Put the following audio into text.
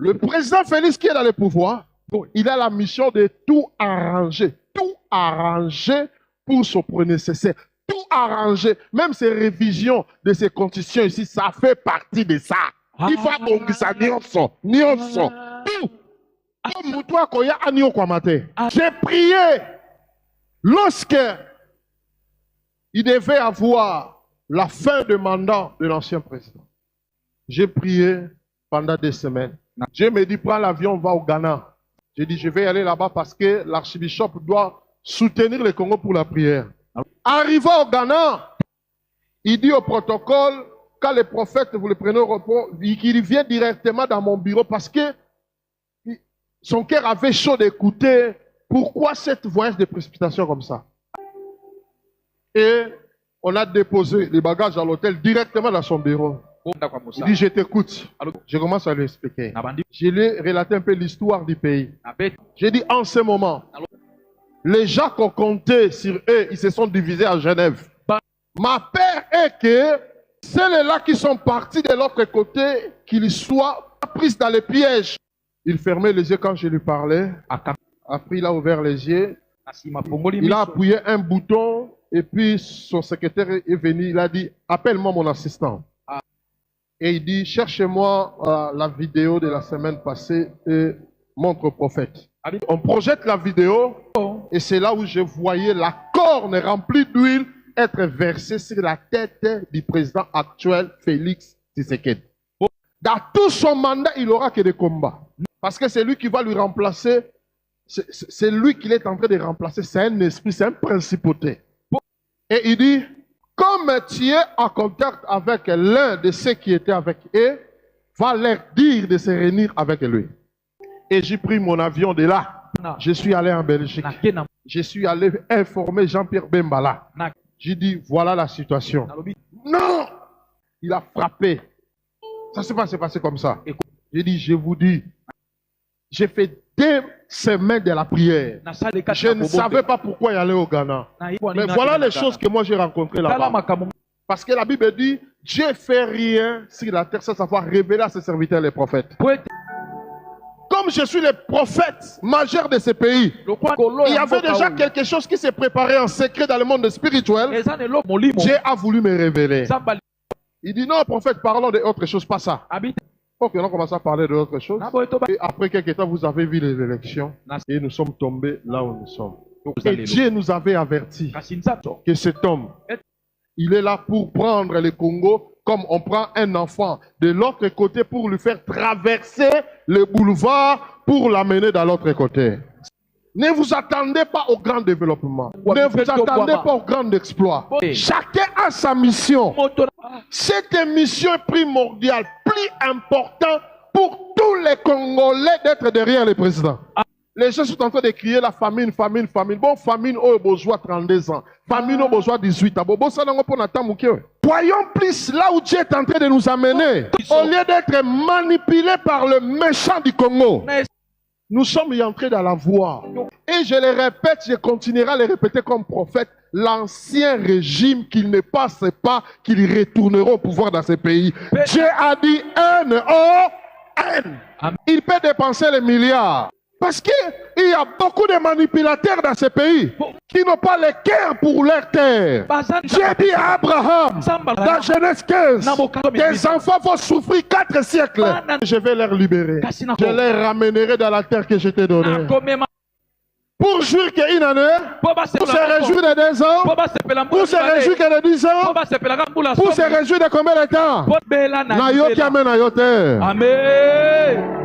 Le président Félix qui est dans le pouvoir, bon, il a la mission de tout arranger pour son nécessaire. Tout arranger, même ces révisions de ces constitutions ici, ça fait partie de ça. Il faut que ça nyonso. Tout. J'ai prié lorsque il devait avoir la fin de mandat de l'ancien président. J'ai prié pendant des semaines. Je me dis, prends l'avion, va au Ghana. J'ai dit, je vais aller là-bas parce que l'archibishop doit soutenir le Congo pour la prière. Arrivant au Ghana, il dit au protocole, quand les prophètes, vous le prenez au repos, qu'il vient directement dans mon bureau parce que son cœur avait chaud d'écouter pourquoi cette voyage de précipitation comme ça. Et on a déposé les bagages à l'hôtel directement dans son bureau. Il dit, je t'écoute. Je commence à lui expliquer. Je lui ai relaté un peu l'histoire du pays. J'ai dit, en ce moment, les gens qu'on comptait sur eux, ils se sont divisés à Genève. Ma peur est que ceux-là qui sont partis de l'autre côté, qu'ils soient pris dans les pièges. Il fermait les yeux quand je lui parlais. Après, il a ouvert les yeux. Il a appuyé un bouton et puis son secrétaire est venu. Il a dit, appelle-moi mon assistant. Et il dit, cherchez-moi la vidéo de la semaine passée et montre au prophète. On projette la vidéo et c'est là où je voyais la corne remplie d'huile être versée sur la tête du président actuel, Félix Tshisekedi. Dans tout son mandat, il n'aura que des combats. Parce que c'est lui qui va lui remplacer. C'est lui qu'il est en train de remplacer. C'est un esprit, c'est un principauté. Et il dit, comme tu es en contact avec l'un de ceux qui étaient avec eux, va leur dire de se réunir avec lui. Et j'ai pris mon avion de là. Je suis allé en Belgique. Je suis allé informer Jean-Pierre Bembala. J'ai dit, voilà la situation. Non! Il a frappé. Ça ne s'est pas passé comme ça. J'ai dit, je vous dis, j'ai fait 2 semaines de la prière. Je ne savais pas pourquoi y aller au Ghana. Mais voilà les choses que moi j'ai rencontrées là-bas. Parce que la Bible dit, Dieu ne fait rien sur la terre sans savoir révéler à ses serviteurs les prophètes. Comme je suis le prophète majeur de ce pays, il y avait déjà quelque chose qui s'est préparé en secret dans le monde spirituel. Dieu a voulu me révéler. Il dit non, prophète, parlons d'autre chose, pas ça. Ok, on commence à parler d'autre chose. Et après quelques temps, vous avez vu les élections et nous sommes tombés là où nous sommes. Et Dieu nous avait averti que cet homme, il est là pour prendre le Congo comme on prend un enfant de l'autre côté pour lui faire traverser le boulevard pour l'amener dans l'autre côté. Ne vous attendez pas au grand développement. Ne vous attendez pas au grand exploit. Chacun a sa mission. Cette mission est primordiale, plus importante pour tous les Congolais d'être derrière le président. Les gens sont en train de crier la famine, famine, famine. Bon, famine au besoin 32 ans. Famine au besoin 18 ans. Voyons plus là où Dieu est en train de nous amener. Au lieu d'être manipulés par le méchant du Congo. Nous sommes entrés dans la voie. Et je le répète, je continuerai à le répéter comme prophète. L'ancien régime qu'il ne passe pas, qu'ils retourneront au pouvoir dans ce pays. Dieu a dit N-O-N. Il peut dépenser les milliards. Parce qu'il y a beaucoup de manipulateurs dans ce pays qui n'ont pas le cœur pour leur terre. Dieu dit à Abraham, dans Genèse 15, tes enfants vont souffrir 4 siècles. Je vais les libérer. Je les ramènerai dans la terre que je t'ai donnée. Pour jouir qu'il en est, pour se réjouir de 2 ans, pour se réjouir de 10 ans, pour se réjouir de combien de temps? Amen.